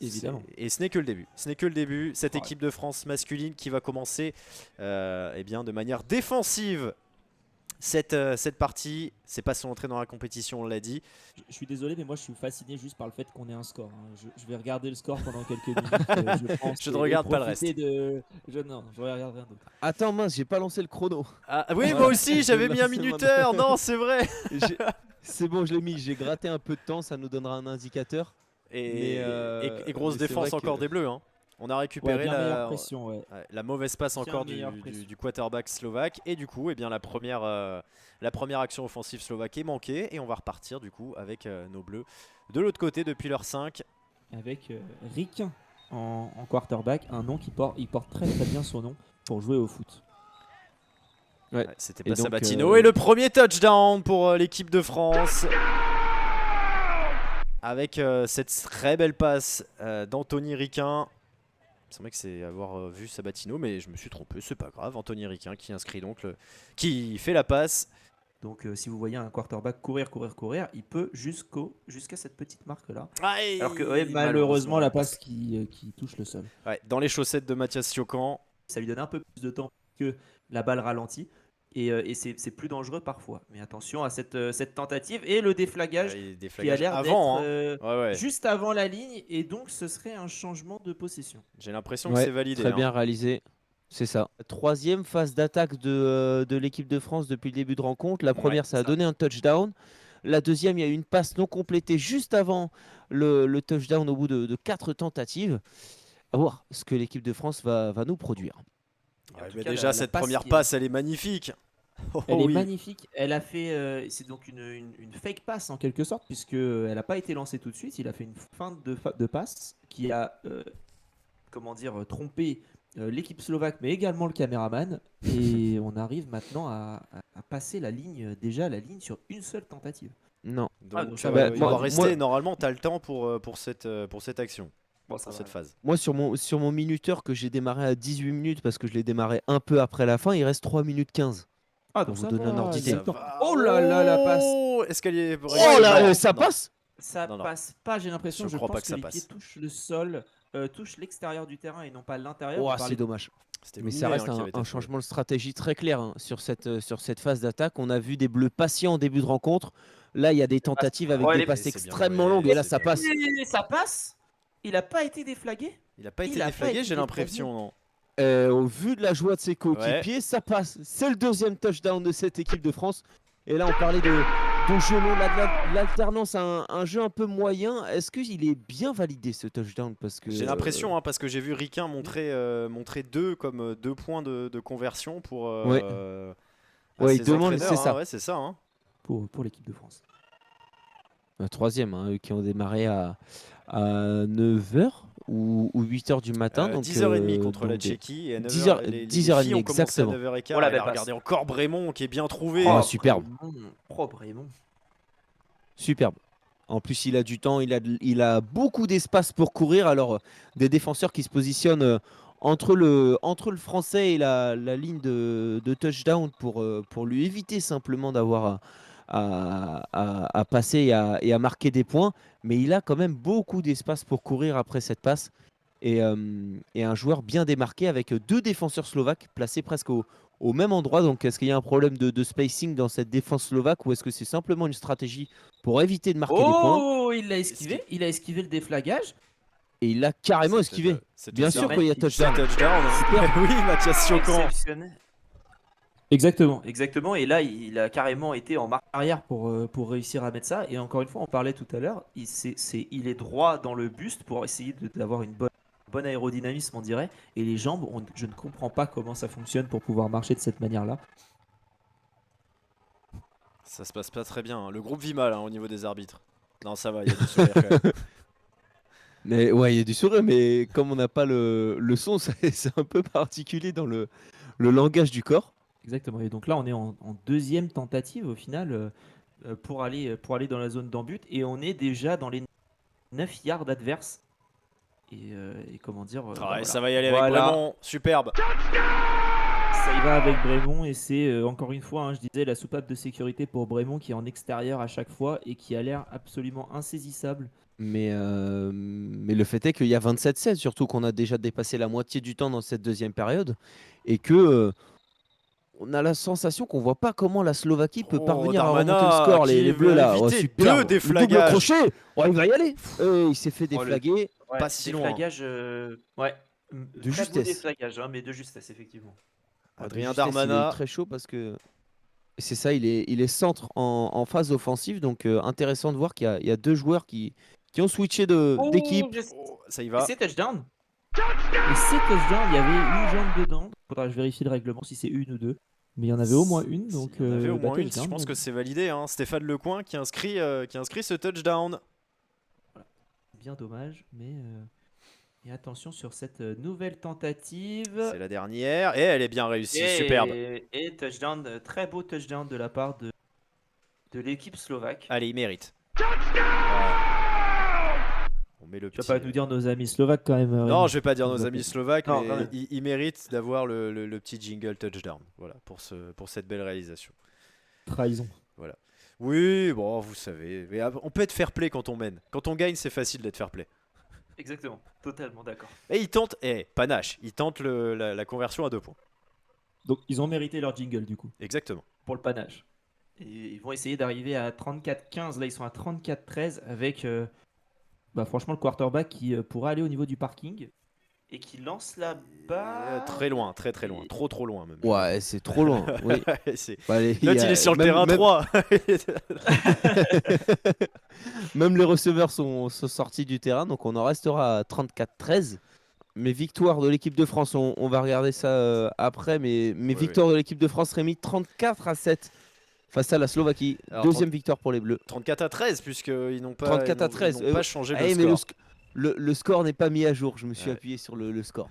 Évidemment. Et ce n'est que le début. Ce n'est que le début. Cette équipe de France masculine qui va commencer eh bien, de manière défensive cette partie. C'est pas son entrée dans la compétition, on l'a dit. Je suis désolé, mais moi je suis fasciné juste par le fait qu'on ait un score. Je vais regarder le score pendant quelques minutes, je pense. Je ne regarde pas le reste. Non, je regarde rien d'autre. Attends, mince, j'ai pas lancé le chrono. Ah, oui, moi aussi, j'avais mis un minuteur. Non, c'est vrai. C'est bon, je l'ai mis. J'ai gratté un peu de temps, ça nous donnera un indicateur. Et grosse défense encore des Bleus. Hein. On a récupéré la mauvaise passe encore du quarterback slovaque. Et du coup, eh bien, la première action offensive slovaque est manquée. Et on va repartir du coup avec nos Bleus de l'autre côté depuis leur 5. Avec Riquin en quarterback, un nom qui porte très très bien son nom pour jouer au foot. Ouais, c'était pas Sabatino. Et le premier touchdown pour l'équipe de France. Avec cette très belle passe d'Anthony Riquin. C'est vrai que c'est avoir vu Sabatino, mais je me suis trompé, c'est pas grave. Anthony Riquin qui inscrit donc, qui fait la passe. Donc si vous voyez un quarterback courir, il peut jusqu'à cette petite marque là. Alors que malheureusement la passe qui touche le sol. Ouais, dans les chaussettes de Mathias Siocan. Ça lui donne un peu plus de temps que la balle ralentit. Et c'est plus dangereux parfois. Mais attention à cette tentative et le déflagage qui a l'air d'être juste avant la ligne. Et donc ce serait un changement de possession. J'ai l'impression que c'est validé. Très bien réalisé. C'est ça. Troisième phase d'attaque de l'équipe de France depuis le début de rencontre. La première, ça a donné un touchdown. La deuxième, il y a eu une passe non complétée juste avant le touchdown au bout de 4 tentatives. À voir ce que l'équipe de France va nous produire. Mais déjà, cette première passe, elle est magnifique. Elle est magnifique. Elle a fait, c'est donc une fake pass en quelque sorte, puisqu'elle n'a pas été lancée tout de suite. Il a fait une feinte de passe qui a, trompé l'équipe slovaque, mais également le caméraman. Et on arrive maintenant à passer la ligne sur une seule tentative. Non. Donc, normalement, tu as le temps pour cette action. Cette phase. Moi, sur mon minuteur que j'ai démarré à 18 minutes, parce que je l'ai démarré un peu après la fin, il reste 3 minutes 15. Donc vous donner un ordre d'idée. Oh là là, la passe. Est-ce qu'elle est Oh là, ça passe? Ça passe pas, j'ai l'impression. Je pense que les pieds touchent le sol, touchent l'extérieur du terrain et non pas l'intérieur. Oh, c'est dommage. Mais ça reste un changement de stratégie très clair sur cette phase d'attaque. On a vu des Bleus patients en début de rencontre. Là, il y a des tentatives avec des passes extrêmement longues. Et là, ça passe. Ça passe. Il n'a pas été déflagué. Il n'a pas été déflagué, j'ai l'impression, non. Au vu de la joie de ses coéquipiers, ça passe. C'est le deuxième touchdown de cette équipe de France. Et là, on parlait de jeu long, l'alternance, un jeu un peu moyen. Est-ce qu'il est bien validé ce touchdown? J'ai l'impression, parce que j'ai vu Riquin montrer 2 points de conversion pour. Il demande, c'est ça. C'est ça. Hein. Pour l'équipe de France. Un troisième, eux qui ont démarré à 9h ou 8h du matin. 10h30 contre la Tchéquie et à 9h, 10h30 exactement. À 9h15. Regardez encore Brémond qui est bien trouvé. Superbe. Brémond. Superbe. En plus, il a du temps, il a beaucoup d'espace pour courir. Alors, des défenseurs qui se positionnent entre le français et la ligne de touchdown pour lui éviter simplement d'avoir à passer et à marquer des points, mais il a quand même beaucoup d'espace pour courir après cette passe et un joueur bien démarqué avec 2 défenseurs slovaques placés presque au même endroit. Donc est-ce qu'il y a un problème de spacing dans cette défense slovaque ou est-ce que c'est simplement une stratégie pour éviter de marquer des points? Il l'a esquivé, il a esquivé le déflagage. Et il l'a carrément esquivé. Bien sûr qu'il y a touchdown. Oui, Mathias Siocan. Exactement. Et là, il a carrément été en marche arrière pour réussir à mettre ça. Et encore une fois, on parlait tout à l'heure, il est droit dans le buste pour essayer d'avoir une bonne aérodynamisme, on dirait. Et les jambes, je ne comprends pas comment ça fonctionne pour pouvoir marcher de cette manière-là. Ça se passe pas très bien. Le groupe vit mal au niveau des arbitres. Non, ça va, il y a du sourire quand même. Mais ouais, il y a du sourire, mais comme on n'a pas le son, c'est un peu particulier dans le langage du corps. Exactement. Et donc là, on est en deuxième tentative au final pour aller dans la zone d'embut. Et on est déjà dans les 9 yards adverses. Et comment dire Ça va y aller avec Brémond. Superbe. Ça y va avec Bremont et c'est encore une fois, je disais, la soupape de sécurité pour Bremont qui est en extérieur à chaque fois et qui a l'air absolument insaisissable. Mais le fait est qu'il y a 27-16, surtout qu'on a déjà dépassé la moitié du temps dans cette deuxième période et que on a la sensation qu'on voit pas comment la Slovaquie peut parvenir à remonter le score. Les Bleus là, super. Deux déflagages. Le double crochet, il va y aller. Il s'est fait déflaguer. Pas si loin. Ouais. De justesse. Déflagage, mais de justesse, effectivement. Adrien Darmanin. Il est très chaud parce que c'est ça, il est centre en phase offensive. Donc intéressant de voir qu'il y a deux joueurs qui ont switché d'équipe. Ça y va. C'est touchdown. Et c'est touchdown, il y avait une jambe dedans. Faudra que je vérifie le règlement si c'est une ou deux. Mais il y en avait au moins une. Donc, il y en avait au moins une. Je pense que c'est validé. Stéphane Lecoing qui inscrit ce touchdown. Voilà. Bien dommage, mais et attention sur cette nouvelle tentative. C'est la dernière et elle est bien réussie. Superbe. Et touchdown, très beau touchdown de la part de l'équipe slovaque. Allez, il mérite. On met le tu vas pas nous dire nos amis slovaques quand même. Non, je vais pas dire nos amis slovaques, mais ils méritent d'avoir le petit jingle touchdown. Voilà, pour cette belle réalisation. Trahison. Voilà. Oui, bon, vous savez. Mais on peut être fair play quand on mène. Quand on gagne, c'est facile d'être fair play. Exactement, totalement d'accord. Et ils tentent, panache, ils tentent la conversion à 2 points. Donc ils ont mérité leur jingle du coup. Exactement. Pour le panache. Et ils vont essayer d'arriver à 34-15. Là, ils sont à 34-13 avec franchement le quarterback qui pourra aller au niveau du parking et qui lance la balle. Très loin, très loin. Trop loin même. Ouais, c'est trop loin. Oui. L'autre, il est sur le terrain 3. Même les receveurs sont sortis du terrain, donc on en restera à 34-13. Mais victoire de l'équipe de France, on va regarder ça après, mais victoire de l'équipe de France, Rémi, 34-7 face à la Slovaquie. Alors, deuxième victoire pour les Bleus. 34-13, puisqu'ils n'ont pas, 34-13. pas changé le score. Mais le score n'est pas mis à jour, je me suis appuyé sur le score.